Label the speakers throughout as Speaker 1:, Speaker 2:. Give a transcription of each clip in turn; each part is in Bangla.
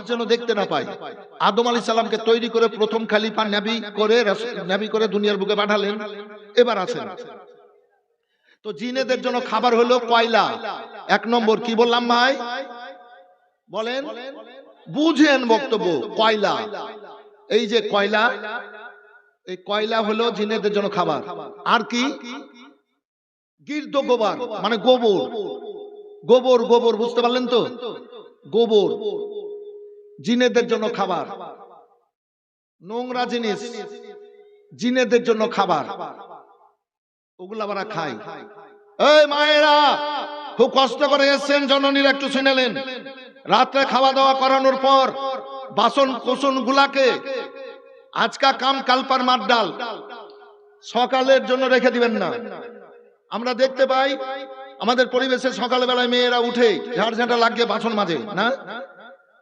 Speaker 1: মানুষ যেন দেখতে না পায়। আদম আলাইহিস সালামকে তৈরি করে প্রথম খলিফা নবী করে দুনিয়ার বুকে পাঠালেন। এবার আছেন। তো জিনেদের জন্য খাবার হলো কয়লা। এক নম্বর কি বললাম ভাই? বলেন, বুঝেন বক্তব্য। কয়লা, এই যে কয়লা, এই কয়লা হলো জিনেদের জন্য খাবার। আর কি? গির্দ গোবর, মানে গোবর। গোবর গোবর বুঝতে পারলেন তো? গোবর জিনেদের জন্য খাবার। নোংরা জিনিস জিনেদের জন্য খাবার, ওগুলা আমরা খাই। এই মায়েরা খুব কষ্ট করে এসছেন, জননীরা একটু শুনেলেন। রাত্রে খাওয়া দাওয়া করানোর পর বাসন কোসন গুলাকে আজকা কাম কালপার মার ডাল সকালের জন্য রেখে দিবেন না। আমরা দেখতে পাই আমাদের পরিবেশে সকালবেলায় মেয়েরা উঠে ঝাড় ঝাঁটা লাগিয়ে বাসন মাজে না,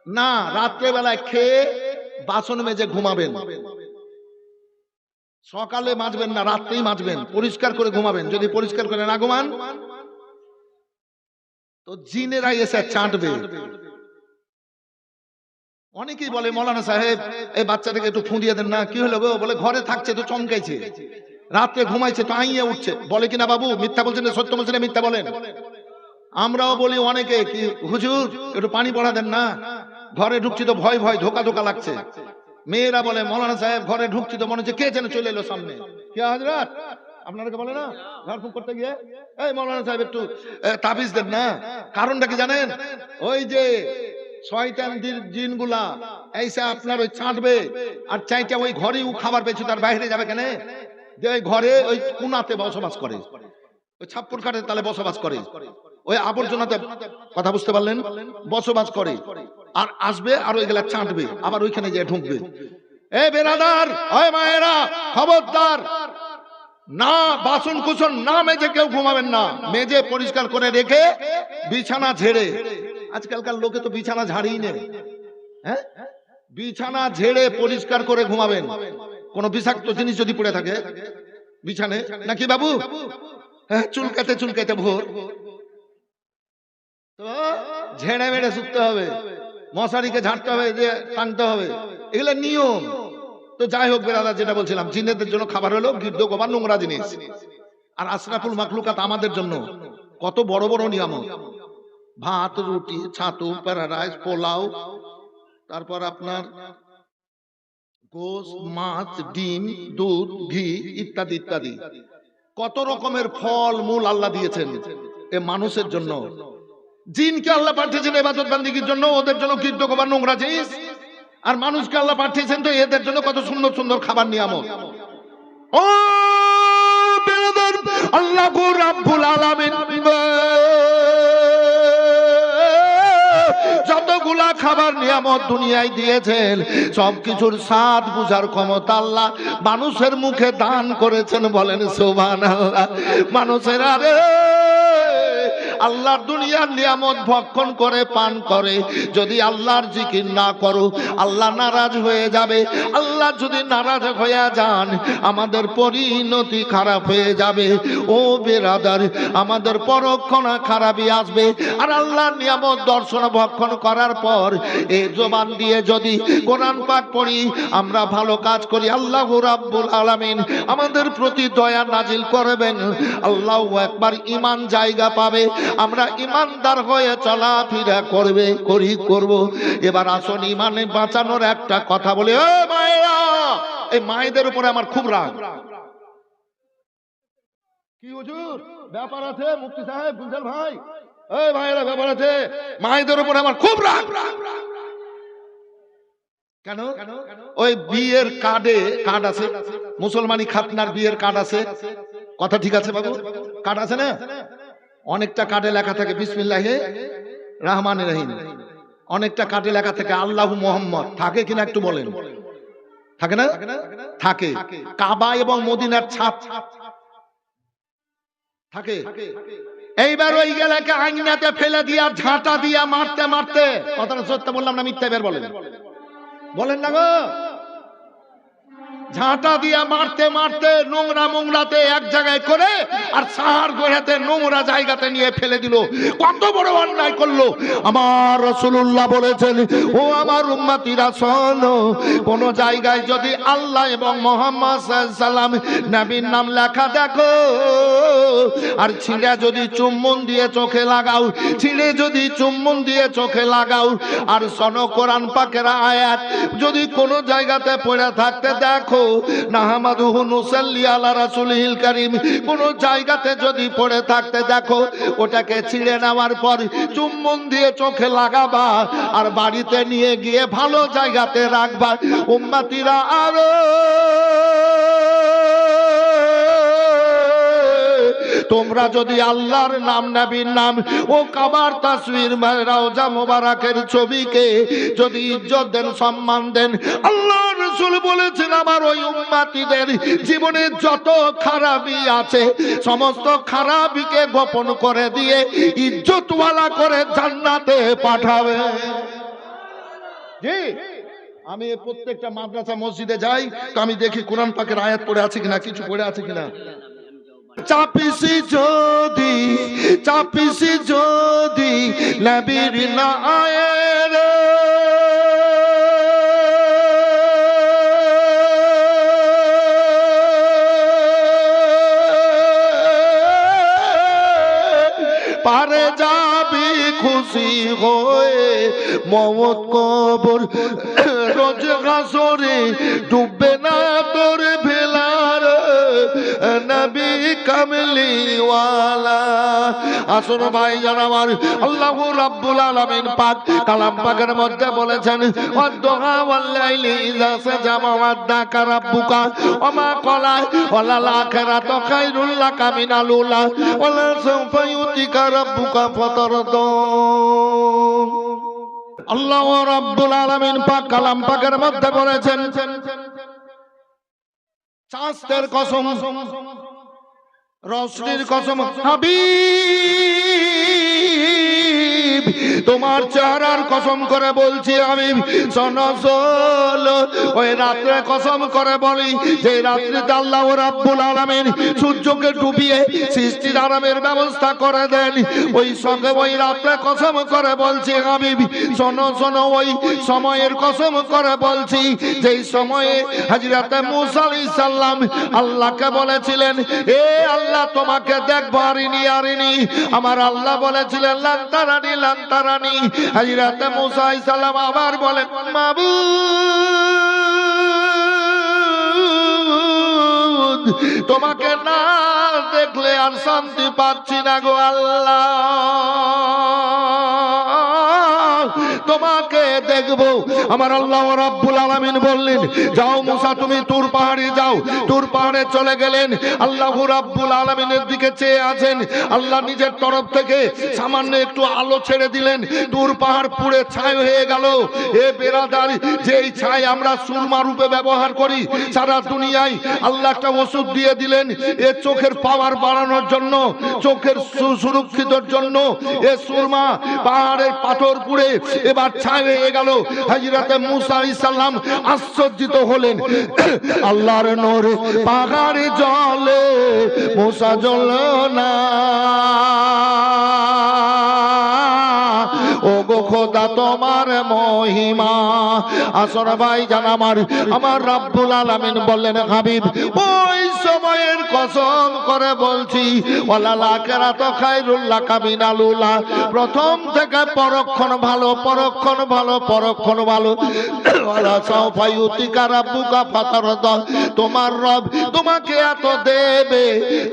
Speaker 1: না, রাত্রে বেলায় খেয়ে বাসন মেজে ঘুমাবেন। সকালে মাজবেন না, রাত্রেই মাজবেন, পরিষ্কার করে ঘুমাবেন। যদি পরিষ্কার করে না ঘুমান তো জিনেরা এসে চাটবে। অনেকেই বলে, মৌলানা সাহেব এই বাচ্চাটাকে একটু ফুঁদিয়ে দেন না। কি হলো গো? বলে ঘরে থাকছে তো চমকাইছে, রাত্রে ঘুমাইছে তো আইয়ে উঠছে। বলে কিনা বাবু? মিথ্যা বলছেন না সত্য বলছেন? মিথ্যা বলেন। আমরাও বলি অনেকে, কি হুজুর একটু পানি পড়া দেন না, ঘরে ঢুকছি তো ভয় ভয় ধোকা ধোকা লাগছে। মেয়েরা বলে, মৌলানা সাহেব ঘরে ঢুকছি তো মনে হচ্ছে কে যেন চলে এলো সামনে। কে হযরত? আপনারা বলে না ঝাড়ফুঁক করতে গিয়ে, এই মৌলানা সাহেব একটু তাবিজ দেন না। কারণটা কি জানেন? ওই যে শয়তান জিনগুলা এইসা আপনার ওই চাটবে, আর চাইটা ওই ঘরেই খাবার পেয়েছে, তার বাইরে যাবে কেন? যে ওই ঘরে ওই কোনাতে বসবাস করে, ওই ছাপ্পর কাটে তালে বসবাস করে, ওই আবর্জনাতে, কথা বুঝতে পারলেন, বসবাস করে। আর আসবে আর ওইগুলা চাটবে, আবার ওইখানে গিয়ে ঢুকবে। এ বেরাদার, ওই মায়েরা, খবরদার, না বাসন কুসন না মেজে কেউ ঘুমাবেন না। মেজে পরিষ্কার করে রেখে বিছানা ঝেড়ে, আজকালকার লোকে তো বিছানা ঝাড়েই নেই, হ্যাঁ, বিছানা ঝেড়ে পরিষ্কার করে ঘুমাবেন। কোন বিষাক্ত জিনিস যদি পড়ে থাকে বিছানে, নাকি বাবু? হ্যাঁ, চুলকাতে চুলকাতে ভোর, তো ঝেড়ে মেড়ে শুতে হবে, মশারিকে ঝাড়তে হবে, যে টানতে হবে, এগুলো নিয়ম। তো যাই হোক বেরাদা, যেটা বলছিলাম, জিনেদের জন্য খাবার হলো গির্দ গোবর, নোংরা জিনিস। আর আশরাফুল মাখলুকাত আমাদের জন্য কত বড় বড় নিয়ামত। ভাত, রুটি, ছাতু, প্যারাডাইস, পোলাও, তারপর আপনার গোশত, মাছ, ডিম, দুধ, ঘি ইত্যাদি ইত্যাদি। কত রকমের ফল মূল আল্লাহ দিয়েছেন এ মানুষের জন্য। জিনকে আল্লাহ পাঠিয়েছেন ইবাদত বান্দিগির জন্য, ওদের জন্য গির্দ গোবর নোংরা জিনিস। আর মানুষকে আল্লাহ পাঠিয়েছেন তো এদের জন্য কত সুন্দর সুন্দর খাবার নিয়ামত। ও বেরাদার, আল্লাহ রাব্বুল আলামিন যতগুলা খাবার নিয়ামত দুনিয়ায় দিয়েছেন, সবকিছুর স্বাদ বুঝার ক্ষমতা আল্লাহ মানুষের মুখে দান করেছেন। বলেন সুবহানাল্লাহ। মানুষের আরে আল্লাহর দুনিয়ার নিয়ামত ভক্ষণ করে পান করে, যদি আল্লাহর জিকির না করো আল্লাহ নারাজ হয়ে যাবে। আল্লাহ যদি নারাজ হয়ে যান আমাদের পরিণতি খারাপ হয়ে যাবে। ও বেরাদার, আমাদের পরক্ষণা খারাপই আসবে। আর আল্লাহর নিয়ামত দর্শন ভক্ষণ করার পর এই জবান দিয়ে যদি কোরআন পাক পড়ি, আমরা ভালো কাজ করি, আল্লাহ রাব্বুল আলামিন আমাদের প্রতি দয়া নাজিল করবেন। আল্লাহু আকবার, ঈমান জায়গা পাবে, আমরা ঈমানদার হয়ে চলাফেরা করব। এবার আসুন ঈমানে বাঁচানোর একটা কথা বলি। ও মায়েরা, এই মায়েদের উপরে আমার খুব রাগ। কি হুজুর ব্যাপার আছে? মুফতি সাহেব, গুলজার ভাই, এই মায়েরা ব্যাপার আছে, মায়েদের উপরে আমার খুব রাগ। কেন? ওই বিয়ের কার্ডে, কার্ড আছে, মুসলমানি খাতনার বিয়ের কার্ড আছে, কথা ঠিক আছে বাবু? কার্ড আছে না? অনেকটা কার্ডে লেখা থাকে বিসমিল্লাহে রহমানির রহিম, অনেকটা কার্ডে লেখা থাকে আল্লাহু মুহাম্মদ। থাকে কিনা একটু বলেন? থাকে না? থাকে। কাবা এবং মদিনার ছাপ থাকে। এইবার ওই গেলাকে আইনাতে ফেলে দিয়া ঝাঁটা দিয়া মারতে মারতে, কথাটা সত্য বললাম না মিথ্যা? এবার বলেন, বলেন না গো। ঝাঁটা দিয়ে মারতে মারতে নোংরা মোংরাতে এক জায়গায় করে আর সাহার গোড়াতে নোংরা জায়গাতে নিয়ে ফেলে দিল। কত বড় অন্যায় করলো। আমার রাসূলুল্লাহ বলেছেন, ও আমার উম্মতিরা শোনো, কোন জায়গায় যদি আল্লাহ এবং মুহাম্মদ সাল্লাল্লাহু আলাইহি সাল্লাম নবীর নাম লেখা দেখো আর ছিঁড়ে যদি চুম্বন দিয়ে চোখে লাগাও, ছিঁড়ে যদি চুম্বন দিয়ে চোখে লাগাও, আর শোনো কোরআন পাকের আয়াত যদি কোন জায়গাতে পড়ে থাকতে দেখো, নাহমাদুহু নুসাল্লি আলা রাসূলিল কারীম, কোন জায়গাতে যদি পড়ে থাকতে দেখো, ওটাকে ছিঁড়ে নেওয়ার পর চুম্বন দিয়ে চোখে লাগাবা আর বাড়িতে নিয়ে গিয়ে ভালো জায়গাতে রাখবা। উম্মতিরা আরো তোমরা যদি আল্লাহর নাম নবীর নাম ও কাবার তাসবির রওজা মোবারকের ছবিকে যদি ইজ্জত দেন, সম্মান দেন, আল্লাহ রাসূল বলেছেন আমার ওই উম্মতিদের জীবনে যত খারাপি আছে সমস্ত খারাপিকে গোপন করে দিয়ে ইজ্জতওয়ালা করে জান্নাতে পাঠাবে। জি, আমি প্রত্যেকটা মাদ্রাসা মসজিদে যাই তো আমি দেখি কোরআন পাকের আয়াত পড়ে আছে কিনা, কিছু পড়ে আছে কিনা। চাপিসি যদি নবীর না আয়ে রে, পারে যাবি খুশি হয়ে মওত কবর রোজ হাসরে, ডুববে না তোর ভেলার নবী কামলি ওয়ালা। আসুন ভাই জান আমার, আল্লাহ রাব্বুল আলামিন পাক কালাম পাকের মধ্যে বলেছেন, ওয়াদ-দুহা ওয়াল-লাইলি ইযা সাজা ওয়াদ্দাকা রাব্বুকা ওমা ক্বালা ওয়ালাল আখিরাতু খায়রুল লাকা মিনাল উলা ওয়ালা সাওফা ইউতিকা রাব্বুকা ফাতারদা। আল্লাহ রাব্বুল আলামিন পাক কালাম পাকের মধ্যে বলেছেন, চাঁদের কসম, রশনির কসম, হাবিব তোমার চেহারার কসম করে বলছি আমি, শোনো শোনো, ওই রাত্রে কসম করে বলি যে রাত্রিতে আল্লাহ রাব্বুল আলামিন সূর্যকে ডুবিয়ে সৃষ্টির আরামের ব্যবস্থা করে দেন। ওই সঙ্গে ওই রাত্রে কসম করে বলছি হাবিব, শোনো শোনো, ওই সময়ের কসম করে বলছি যেই সময়ে হযরত মূসা আলাইহিস সালাম আল্লাহকে বলেছিলেন, এ আল্লাহ তোমাকে দেখবো, আরিনি আরিনি। আমার আল্লাহ বলেছিলেন লান তারানি লান তারানি। হযরত মূসা আলাইহিস সালাম আবার বলেন, মাবুদ তোমাকে না দেখলে আর শান্তি পাচ্ছি না গো আল্লাহ, তোমাকে দেখবো। আমার আল্লাহ রাব্বুল আলামিন বললেন, যাও মূসা তুমি তুর পাহাড়ে যাও। তুর পাহাড়ে চলে গেলেন। আল্লাহ রাব্বুল আলামিনের দিকে চেয়ে আছেন। আল্লাহ নিজের তরফ থেকে সামান্য একটু আলো ছেড়ে দিলেন, তুর পাহাড় পুড়ে ছাই হয়ে গেল। এ বেরাদার, যে এই ছাই আমরা সুরমা রূপে ব্যবহার করি সারা দুনিয়ায়, আল্লাহ একটা ওষুধ দিয়ে দিলেন এ চোখের পাওয়ার বাড়ানোর জন্য, চোখের সুরক্ষিতর জন্য। এ সুরমা পাহাড়ের পাথর পুড়ে এবার ছাই হয়ে গেল। হযরত মূসা আলাইহিস সালাম আশ্চর্যিত হলেন, আল্লাহর নূর পাহাড়ে জ্বলে মূসা জ্বললো না। ও গো খোদা তোমার মহিমা। আসর ভাই জান আমার রাব্বুল আলামিন বললেন, হাবিব ওই সময়ের কসম করে বলছি, ওয়ালাল আখিরাতু খায়রুল লাকা মিনাল উলা, প্রথম থেকে পরক্ষণ ভালো, পরক্ষণ ভালো, পরক্ষণ ভালো। ওয়ালা সাওফা ইউতিকা রাব্বুকা ফাতারদা, তোমার রব তোমাকে এত দেবে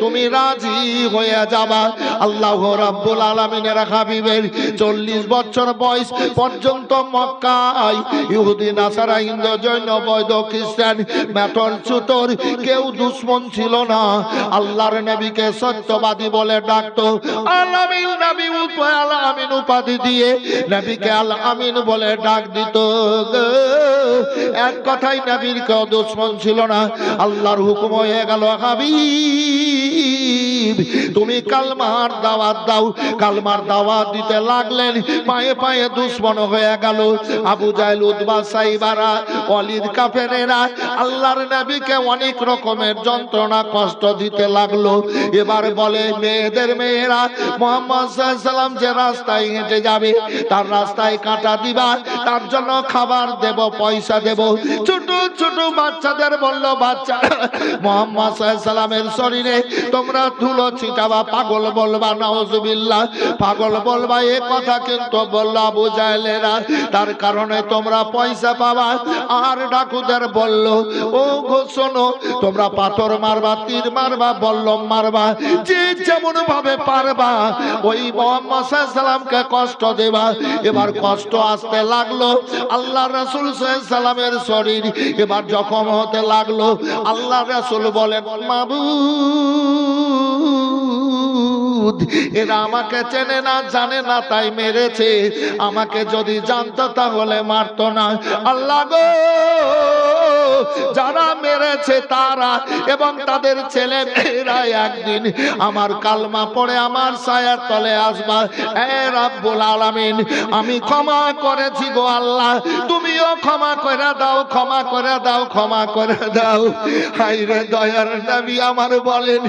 Speaker 1: তুমি রাজি হয়ে যাবা। আল্লাহ রাব্বুল আলামিনের হাবিবের 40 বছর বয়স পর্যন্ত মক্কায় ইহুদি নাসারা হিন্দু জৈন বৌদ্ধ খ্রিস্টান মেথর চুতর কেউ দুশ্মন ছিল না। আল্লাহর নবীকে সত্যবাদী বলে ডাকতো। আল আমিন নবী আল আমিন উপাধি দিয়ে নবীকে আল আমিন বলে ডাক দিত। এক কথাই নবীর কেউ দুশ্মন ছিল না। আল্লাহর হুকুম হয়ে গেল, হাবিব তুমি কালমার দাওয়াত দাও। কালমার দাওয়াত দিতে লাগলেন, পায়ে পায়ে পায়ে দুশ্মন হয়ে গেল। আবু জাহেল, উতবা, সাইবারা, ওয়ালিদ, কাফেরেরা আল্লাহর নবীকে অনেক রকমের যন্ত্রণা কষ্ট দিতে লাগলো। এবার বলে মেয়েরা মুহাম্মদ সাল্লাল্লাহু আলাইহি সাল্লাম যে রাস্তায় হেঁটে যাবে তার রাস্তায় কাঁটা দিবা, তার জন্য খাবার দেব, পয়সা দেব। ছোট ছোট বাচ্চাদের বলল, বাচ্চা মুহাম্মদ সাল্লাল্লাহু আলাইহি সাল্লামের শরীরে তোমরা ধুলো ছিটাবা, পাগল বলবা, নাউজুবিল্লাহ, পাগল বলবা। এ কথা কিন্তু বলল আবু জাহেলেরা, তার কারণে তোমরা পয়সা পাবা। আর ডাকুদের বলল, ও গো শোনো, তোমরা পাথর মারবা, তীর মারবা, বল্লম মারবা, যে যেমন ভাবে পারবা ওই মুহাম্মদ সাল্লাল্লাহু আলাইহি সাল্লামকে কষ্ট দেবা। এবার কষ্ট আসতে লাগলো। আল্লাহ রাসূল সাল্লাল্লাহু আলাইহি সাল্লামের শরীর এবার জখম হতে লাগলো। আল্লাহ রাসূল বলেন, মাবুদ, এরা আমাকে চেনে না, জানে না, তাই মেরেছে। আমাকে যদি জানতো তাহলে মারতো না। আল্লাহ গো, যারা মেরেছে তারা এবং তাদের ছেলে মেয়েরা একদিন আমার কালমা পড়ে আমার ছায়ার তলে আসবা। হে রব্বুল আলামিন, আমি ক্ষমা করেছি গো আল্লাহ, তুমিও ক্ষমা করে দাও, ক্ষমা করে দাও, ক্ষমা করে দাও। হায়রে দয়ার নবী আমার বলেন,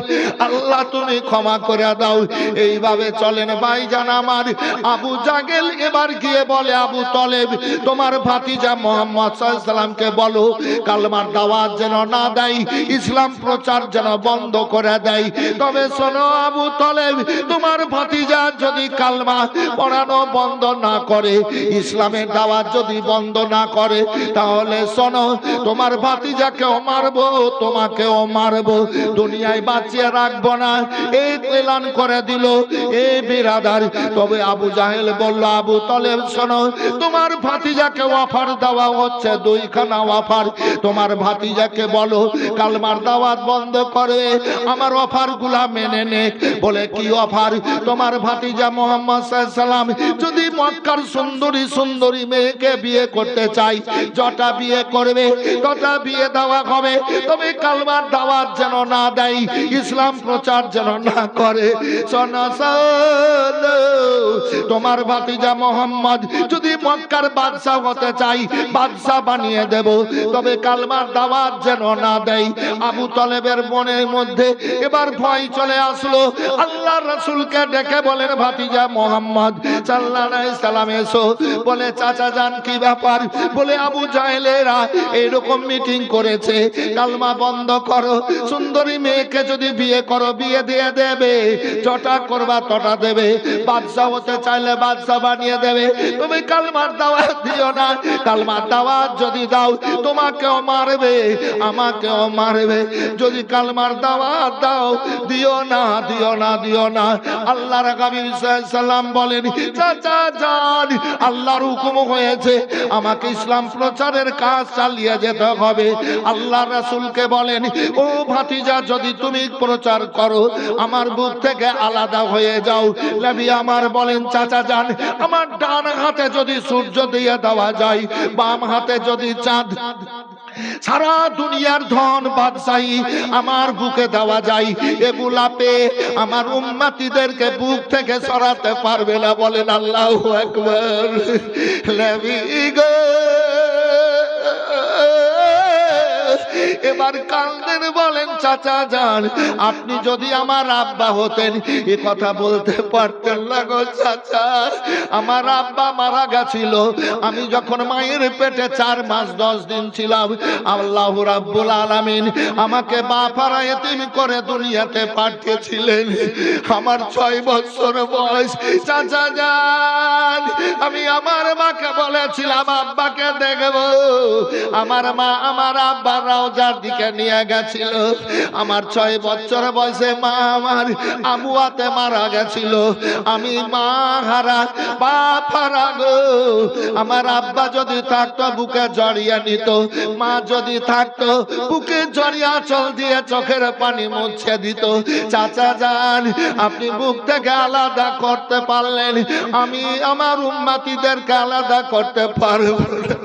Speaker 1: আল্লাহ তুমি ক্ষমা করে দাও। এইভাবে চলেন ভাইজান আমার। আবু জাহেল এবার গিয়ে বলে, আবু তলেব, তোমার ভাতিজা মুহাম্মদ সাল্লাল্লাহু আলাইহি সাল্লামকে বলো কালমার দাওয়াত যেন না দেয়, ইসলাম প্রচার যেন বন্ধ করে দেয়। তবে শোনো আবু তলেব, তোমার ভাতিজা যদি কালমা পড়ানো বন্ধ না করে, ইসলামের দাওয়াত যদি বন্ধ না করে, তাহলে শোনো, তোমার ভাতিজাকেও মারবো, তোমাকেও মারবো, দুনিয়ায় বাঁচিয়ে রাখবো না। এই এলান করে দিল। এ বিরাদার, তবে আবু জাহেল বলল, আবু তলেব শোনো, তোমার ভাতিজাকে অফার দেওয়া হচ্ছে, দুইখানা অফার। তোমার ভাতিজাকে বলো কালমার দাওয়াত বন্ধ করে, আমার অফার গুলা মেনে নে। বলে কি অফার? তোমার ভাতিজা মুহাম্মদ সাল্লাল্লাহু আলাইহি সাল্লাম যদি মক্কার সুন্দরী সুন্দরী মেয়েকে বিয়ে করতে চাই, যটা বিয়ে করবে তটা বিয়ে দেওয়া হবে, তবে কালমার দাওয়াত যেন না দেয়, ইসলাম প্রচার যেন না করে। শোনো শোনো, তোমার ভাতিজা মুহাম্মদ যদি মক্কার বাদশা হতে চাই, বাদশা বানিয়ে দেব, তবে কালমার দাওয়াত যেন না দেয়। আবু তলেবের মনের মধ্যে এবার ভয় চলে আসলো। আল্লাহ রাসূলকে ডেকে বলেন, ভাতিজা মুহাম্মদ সাল্লাল্লাহু আলাইহি সাল্লাম এসো। বলে, চাচা জান কি ব্যাপার? বলে, আবু জাহেলেরা এরকম মিটিং করেছে, কালমা বন্ধ করো, সুন্দরী মেয়েকে যদি বিয়ে করো বিয়ে দিয়ে দেবে, যটা করবা তটা দেবে, বাদশা হতে চাইলে বাদশা বানিয়ে দেবে, তুমি কালমার দাওয়াত দিও না। কালমার দাওয়াত যদি দাও তোমাকেও মারবে, আমাকেও মারবে। যদি কালমার দাওয়াত দাও, দিও না, দিও না, দিও না। আল্লাহর নবী সাল্লাল্লাহু আলাইহি সাল্লাম বলেন, চাচা যান, আল্লাহর হুকুম হয়েছে, আমাকে ইসলাম প্রচারের কাজ চালিয়ে যেতে হবে। আল্লাহ রাসূলকে বলেন, ও ভাতিজা, যদি তুমি প্রচার করো, আমার বুক থেকে আলাদা হয়ে যাও। নবী আমার বলেন, চাচা যান, আমার ডান হাতে যদি সূর্য দিয়ে দেওয়া যায়, বাম হাতে যদি চাঁদ, সারা দুনিয়ার ধন বাদশাহী আমার বুকে দেওয়া যায়, এগুলা পেয়ে আমার উম্মতিদেরকে বুক থেকে সরাতে পারবে না। বলেন আল্লাহু আকবার। নবী গো, এবার কান্দেন, বলেন, চাচা যান, আপনি যদি আমার আব্বা হতেন এ কথা বলতে পারতেন না গো চাচা। আমার আব্বা মারা গেছিল আমি যখন মায়ের পেটে 4 মাস 10 দিন ছিলাম। আল্লাহ রাব্বুল আলামিন আমাকে বাপারা এতিম করে দুনিয়াতে পাঠিয়েছিলেন। আমার 6 বছর বয়স। চাচা যান, আমি আমার মাকে বলেছিলাম আব্বাকে দেখবো। আমার মা আমার আব্বা রওজার দিকে নিয়ে গেছিল। আমার 6 বছর বয়সে মা আমার আবুয়াতে মারা গেছিল। আমি মা হারা, বাপ হারা গো। আমার আব্বা যদি থাকতো বুকে জড়িয়ে নিত, মা যদি থাকতো বুকে জড়িয়ে আঁচল দিয়ে চোখের পানি মুছে দিত। চাচা যান, আপনি বুক থেকে আলাদা করতে পারলেন, আমি আমার উম্মতিদেরকে আলাদা করতে পারব না।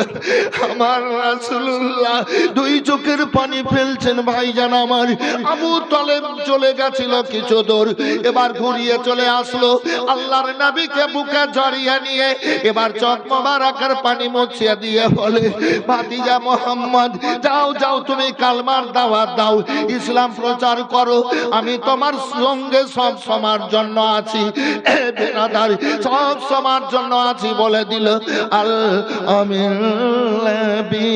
Speaker 1: আমার রাসূলুল্লাহ 2 চোখের পানি ফেলছেন ভাইজান আমার। আবু তালেব চলে গেছিল কিছু দূর, এবার ঘুরিয়ে চলে আসলো আল্লাহর নবীকে বুকে জড়িয়ে নিয়ে এবার চোখ মোবারকের পানি মুছিয়ে দিয়ে বলে, ভাতিজা মোহাম্মদ, যাও যাও তুমি কালমার দাওয়াত দাও, ইসলাম প্রচার করো, আমি তোমার সঙ্গে সব সময়ের জন্য আছি। বেরাদার, সব সময়ের জন্য আছি বলে দিল। আল আমিন নবী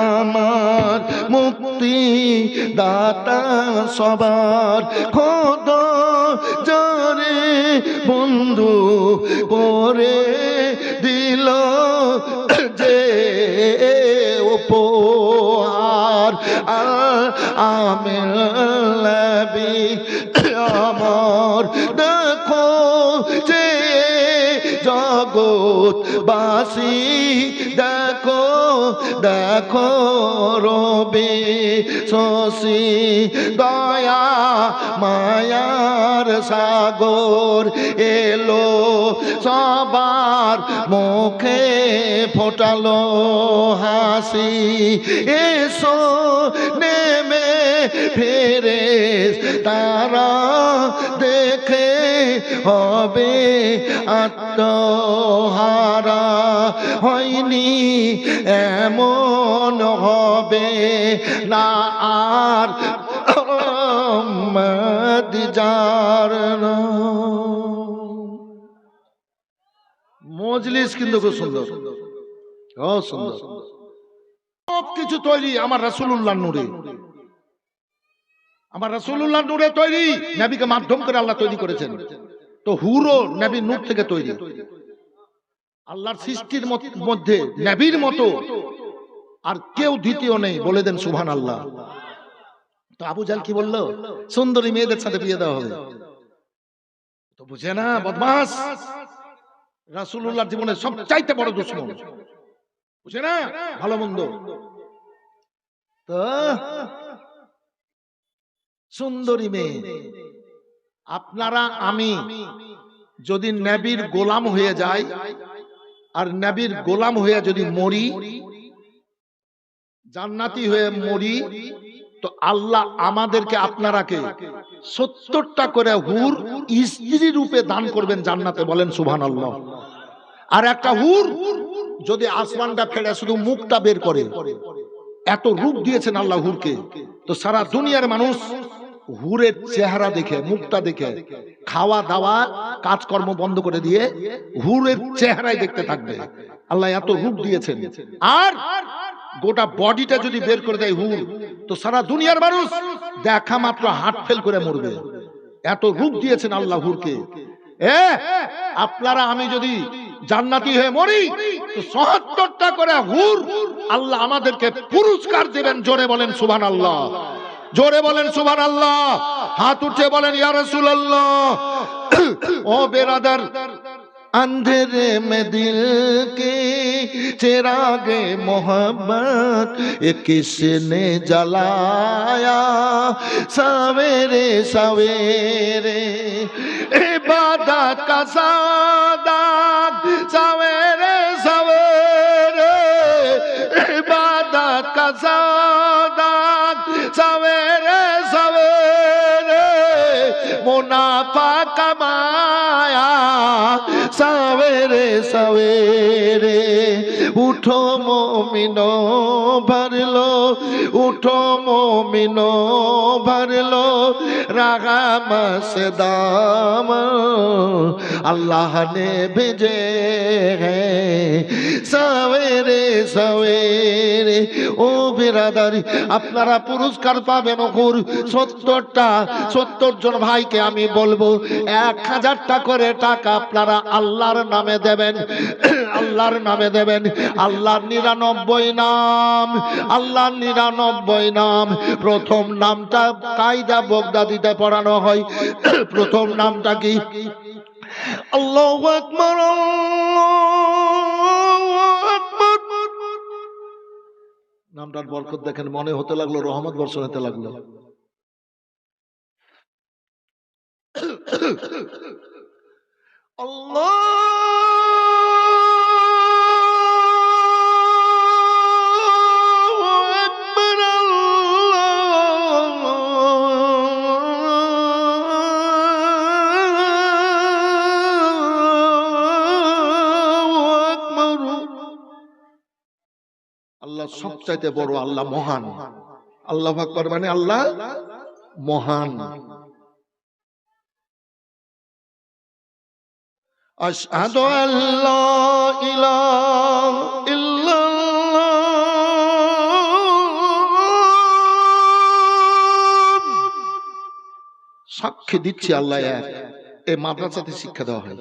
Speaker 1: আমার মুক্তি দাতা সবার, খোদা যারে বন্ধু করে দিল যে উপহার। আমিন নবী আমার দেখো যে জগৎবাসী, দেখো দেখো রবে শশী, দয়া মায়ার সাগর এলো সবার মুখে ফোটালো হাসি। এসো নেমে ফেরেশতারা দেখে হবে আত্মহারা, হয়নি এমন হবে না আর যার। মজলিস কিন্তু খুব সুন্দর, সুন্দর, সব কিছু তৈরি আমার রাসূলুল্লাহ নূরে, আমার রাসূলুল্লাহ নূরে তৈরি। নবীকে মাধ্যম করে আল্লাহ তৈরি করেছেন, তো হুরও নবীর নূর থেকে তৈরি। আল্লাহর সৃষ্টির মধ্যে নবীর মতো আর কেউ দ্বিতীয় নেই, বলে দেন সুবহানাল্লাহ। তো আবু জাহল কি বললো? সুন্দরী মেয়েদের সাথে বিয়ে দেওয়া হবে, তো বুঝে না বদমাস, রাসূলুল্লাহর জীবনের সবচাইতে বড় দুশমন, বুঝে না ভালো মন্দ। তো সুন্দরী মেয়ে, আপনারা আমি যদি নবীর গোলাম হয়ে যাই আর নবীর গোলাম হয়ে যদি মরি, জান্নাতি হয়ে মরি, তো আল্লাহ আমাদেরকে আপনারাকে 70টা করে হুর স্ত্রী রূপে দান করবেন জান্নাতে, বলেন সুবহানাল্লাহ। আর একটা হুর যদি আসমানটা ফেড়ে শুধু মুখটা বের করে, এত রূপ দিয়েছেন আল্লাহ হুরকে, তো সারা দুনিয়ার মানুষ হুরের চেহারা দেখে, মুখটা দেখে খাওয়া দাওয়া কাজকর্ম বন্ধ করে দিয়ে হুরের চেহারাই দেখতে থাকবে। আল্লাহ এত রূপ দিয়েছেন। আর গোটা বডিটা যদি বের করে দেয় হুর, তো সারা দুনিয়ার মানুষ দেখা মাত্র হার্ট ফেল করে মরবে, এত রূপ দিয়েছেন আল্লাহ হুরকে। আপনারা আমি যদি জান্নাতি হয়ে মরি, তো ৭০টা করে হুর আল্লাহ আমাদেরকে পুরস্কার দেবেন। জোরে বলেন সুবহানাল্লাহ, জোরে বলেন সুবহানাল্লাহ, হাত উঠে বলেন ইয়া রাসূলুল্লাহ। ও বেরাদার, अंधेरे में दिल के चिरागे मोहब्बत किसने जलाया, सवेरे सवेरे इबादत का सादात, सवेरे सवेरे इबादत का सादात, सवेरे सवेरे मुनाफा कमाया, सवेरे सवेरे उठो मोमिनो भर लो, उठो मोमिनो भर लो रागाम से दाम, अल्लाह ने भेजे हैं सवेरे सवेरे। ও বিরাদারি, আপনারা পুরস্কার পাবেন হুর ৭০টা। ৭০ জন ভাইকে আমি বলবো ১০০০টা করে টাকা আপনারা আল্লাহর নামে দেবেন, আল্লাহর নামে দেবেন। আল্লাহর ৯৯ নাম, আল্লাহর ৯৯ নাম। প্রথম নামটা কায়দা বগদাদিতে পড়ানো হয়। প্রথম নামটা কি? আল্লাহু আকবার, আল্লাহু আকবার। নামটার বরকত দেখেন, মনে হতে লাগলো রহমত বর্ষণ হতে লাগলো। আল্লাহু আকবার, আল্লাহ সবচাইতে বড়, আল্লাহ মহান। আল্লাহু আকবার মানে আল্লাহ মহান। আশহাদু আল্লা ইলাহা ইল্লাল্লাহ, সাক্ষী দিচ্ছি আল্লাহ এক। এই মাদ্রাসাতে শিক্ষা দেওয়া হয়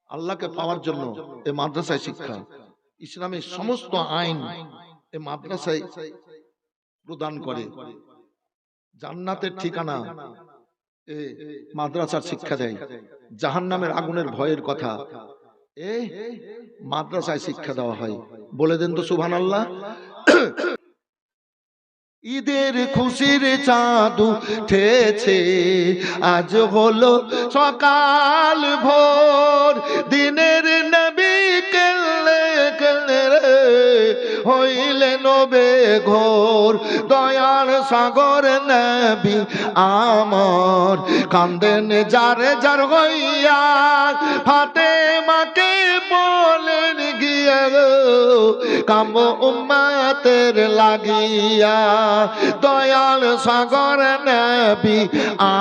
Speaker 1: আল্লাহকে পাওয়ার জন্য। এই মাদ্রাসায় শিক্ষা, ইসলামের সমস্ত আইন এই মাদ্রাসায় প্রদান করে। জান্নাতের ঠিকানা এই মাদ্রাসার শিক্ষা দেয়। জাহান্নামের আগুনের ভয়ের কথা এই মাদ্রাসায় শিক্ষা দেওয়া হয়। বলে দেন তো সুবহানাল্লাহ। ঈদের খুশির চাঁদ উঠেছে, আজ হলো সকাল ভোর, দিনের নবী কেলে কেলে হইলেন বেঘোর, দয়ার সাগর নবী আমার কান্দেন যার যার হইয়া, ফাতেমাকে বলেন গিয়া কাম উম্মতের লাগিয়া, দয়াল সাগর নবী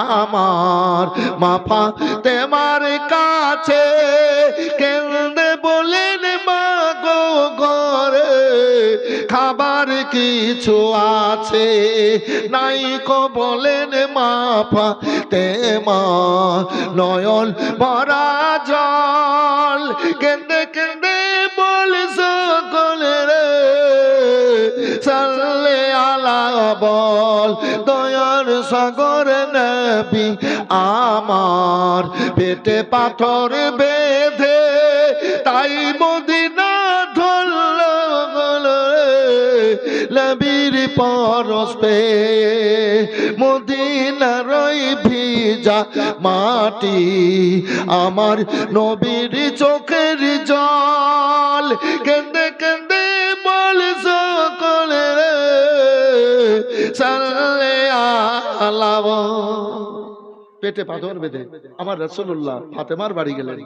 Speaker 1: আমার মা ফাতেমার কাছে কেঁদে বলেন মা গো ঘরে খাবার কিছু আছে নাই কো, বলেন মা ফাতেমা নয়ন ভরা জল, কেঁদে কেঁদে বল সকলে রে সাল্লে আলা বল, দয়ার সাগর নবী আমার পেটে পাথর বেঁধে তাই মদিনা ধরল, নবীর পরশ পেয়ে মদিনার ভিজা মাটি, আমার নবীর চোখের জল, কেঁদে কেঁদে বল সকলে রে সাল্লে আলা। পেটে পাথর বেঁধে আমার রাসূলুল্লাহ ফাতেমার বাড়ি গেলেন।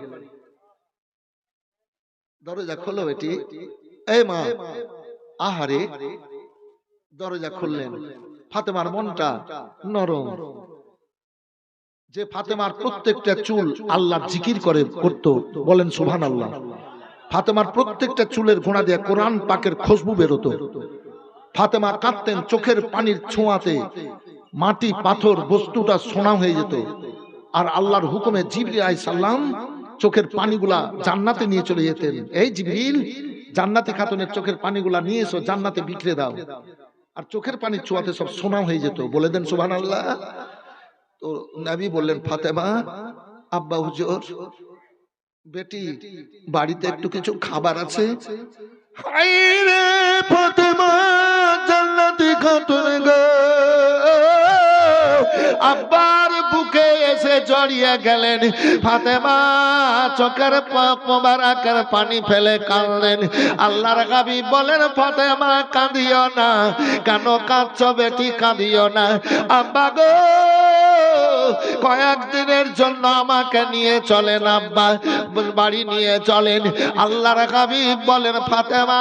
Speaker 1: দরজা খোলো বেটি, এই মা, আহারে দরজা খুললেন। ফাতেমার মনটা নরম, যে ফাতেমার প্রত্যেকটা চুল আল্লাহর জিকির করে করত, বলেন সুবহানাল্লাহ। ফাতেমার প্রত্যেকটা চুলের গোড়া দিয়ে কোরআন পাকের খুশবু বেরোতো। ফাতেমা কাঁদতেন, চোখের পানির ছোঁয়াতে মাটি পাথর বস্তুটা সোনা হয়ে যেত। আর আল্লাহর হুকুমে জিবরিল আলাইহিস সালাম চোখের পানিগুলা জান্নাতে নিয়ে চলে যেতেন। এই জিবরিল, জান্নাতি খাতুনের চোখের পানিগুলা নিয়ে এসো, জান্নাতে বিখরে দাও। আর চোখের পানির ছোঁয়াতে সব সোনা হয়ে যেত। বলে দেন সুবহানাল্লাহ। তো নবী বললেন, ফাতেমা, আব্বা হুজুর, বেটি বাড়িতে একটু কিছু খাবার আছে? হায় রে ফাতেমা জান্নাতি খাতুন গো, আব্বার বুকে এসে জড়িয়ে গেলেন। ফাতেমা চোখের মোবারকের পানি ফেলে কাঁদলেন। আল্লাহর হাবিব বলেন, ফাতেমা কাঁদিও না। কেন কাঁদছো বেটি? কাঁদিও না। আব্বা গো, কয়েকদিনের জন্য আমাকে নিয়ে চলেন আব্বা, বাড়ি নিয়ে চলেন। আল্লাহর হাবিব বলেন, ফাতেমা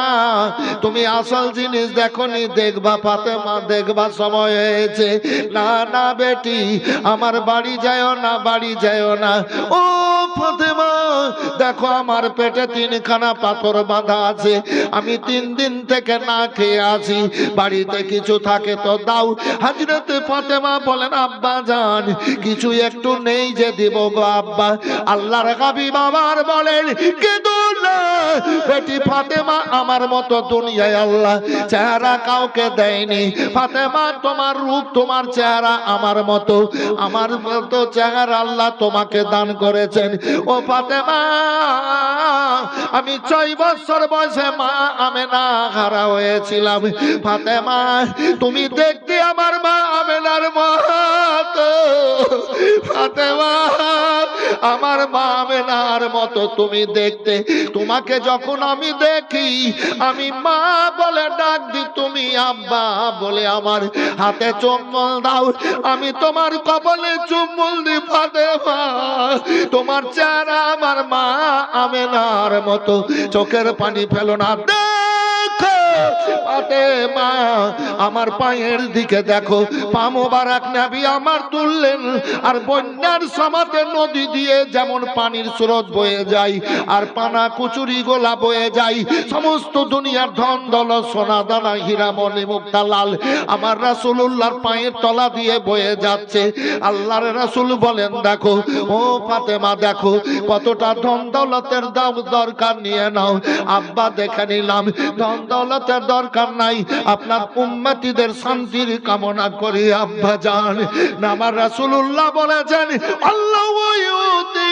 Speaker 1: তুমি আসল জিনিস দেখোনি, দেখবা ফাতেমা, দেখবা সময় হয়েছে। না না বেটি, আমার বাড়ি যায়ও না, বাড়ি যায়ও না। ও ফাতেমা, দেখো আমার পেটে 3খানা পাথর বাঁধা আছে, আমি 3 দিন থেকে না খেয়ে আছি, বাড়িতে কিছু থাকে তো দাও। হযরত ফাতেমা বলেন, আব্বা জান কিছু একটু নেই যে দিব গো আব্বা। আল্লাহর হাবিব আবার বলেন, কিন্তু না বেটি ফাতেমা, আমার মতো দুনিয়ায় আল্লাহ চেহারা কাউকে দেয়নি। ফাতেমা তোমার রূপ, তোমার চেহারা আমার মতো চেহারা আল্লাহ তোমাকে দান করেছেন। ও ফাতেমা, আমি 6 বছর বয়সে মা আমেনা হারা হয়েছিলাম। ফাতেমা তুমি দেখতে আমার মা আমেনার মতো। ফাতেমা আমার মা আমেনার মতো তুমি দেখতে। তোমাকে যখন আমি দেখি আমি মা বলে ডাক দি, তুমি আব্বা বলে আমার হাতে চুম্বন দাও, আমি তোমার কপালে চুম্বন দি। ফাতেমা তোমার চেহারা আমার মা আমেনার মতো, চোখের পানি ফেলো না, দেখো ফাতেমা আমার পায়ের দিকে দেখো, পা মোবারক নবী আমার তুললেন, আর বন্যার সমাতে নদী দিয়ে যেমন পানির স্রোত বয়ে যায় আর পানা কুচুরি গোলা বয়ে যায়, সমস্ত দুনিয়ার ধন দৌলত সোনা দানা হীরা মণি মুক্তা লাল আমার রাসূলুল্লাহর পায়ের তলা দিয়ে বয়ে যাচ্ছে। আল্লাহর রাসূল বলেন দেখো ও ফাতেমা, দেখো কতটা ধন দৌলতের দরকার নিয়ে নাও। আব্বা দেখে নিলাম ধন দৌলতের দরকার নাই, আপনার উম্মতিদের শান্তির কামনা করি আব্বা জান। আমার রাসূলুল্লাহ বলেছেন আল্লাহু ইউতি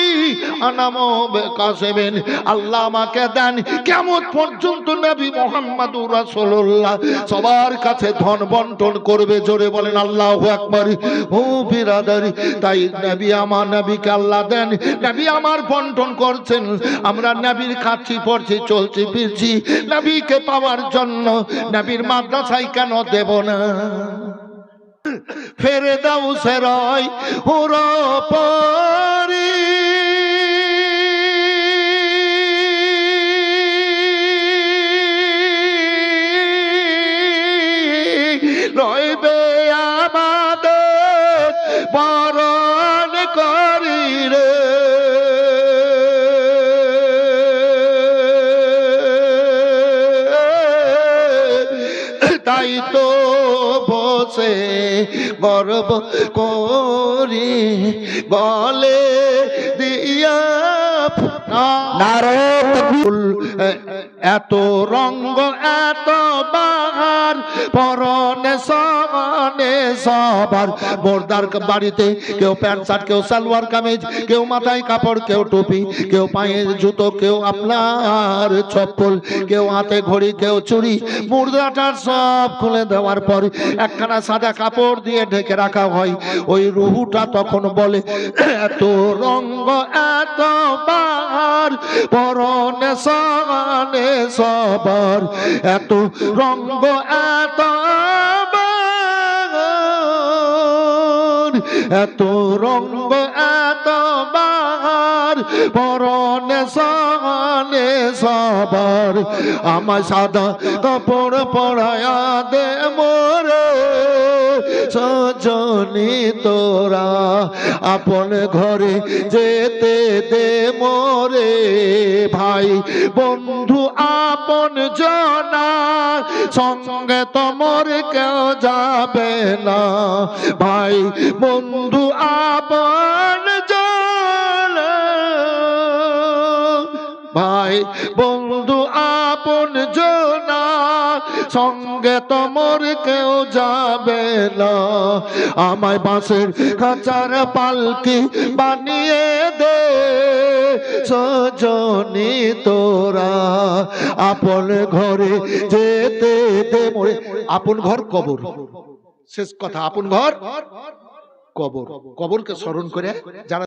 Speaker 1: আনামু বিকাসিমিন, আল্লাহ আমাকে দেন কিয়ামত পর্যন্ত নবী মুহাম্মদুর রাসূলুল্লাহ সবার কাছে ধন বন্টন করবে। জোরে বলেন আল্লাহু আকবার। ও বিরাদারি, তাই নবী আমার, নবীকে আল্লাহ দেন, নবী আমার বন্টন করছেন। আমরা নবীর খাচ্ছি পড়ছি চলছি ফিরছি নবীকে পাওয়ার জন্য, নবীর মাদ্রাসায় কেন দেব না? ফেরদাউসের হুরা পরি রইবে আমাদের বরণ করি রে। তাই তো বসে গর্ব করি বলে দিয়া এত রঙ্গ এত বাহার পরনে সনে সবার। মোরদার বাড়িতে কেউ প্যান্ট শার্ট, কেউ সালোয়ার কামিজ, কেউ মাথায় কাপড়, কেউ টুপি, কেউ পায়ে জুতো, কেউ আপনার চপ্পল, কেউ হাতে ঘড়ি, কেউ চুড়ি। মুর্দাটার সব খুলে দেওয়ার পর একখানা সাদা কাপড় দিয়ে ঢেকে রাখা হয়। ওই রুহুটা তখন বলে এত রঙ্গ এত বাহার পরনে সনে সবার, এত রঙ্গ এত বাহার, এত রঙ্গ এত বাহার পরনে সনে সবার। আমার সাদা কাপড় পরায়া দে মোরে সজনী তোরা, আপন ঘরে যেতে দে মোরে ভাই বন্ধু আপন জনা, সঙ্গে তোমর কেউ যাবে না। ভাই বন্ধু আপন জনা, ভাই বন্ধু আপন জনা, সঙ্গে তোমর কেউ যাবে না। আমায় বাঁশের খাঁচার পালকি বানিয়ে দে সজনী তোরা, আপন ঘরে যেতে দে মোরে। আপন ঘর কবর, শেষ কথা, আপন ঘর কবর। কবরকে স্মরণ করে যারা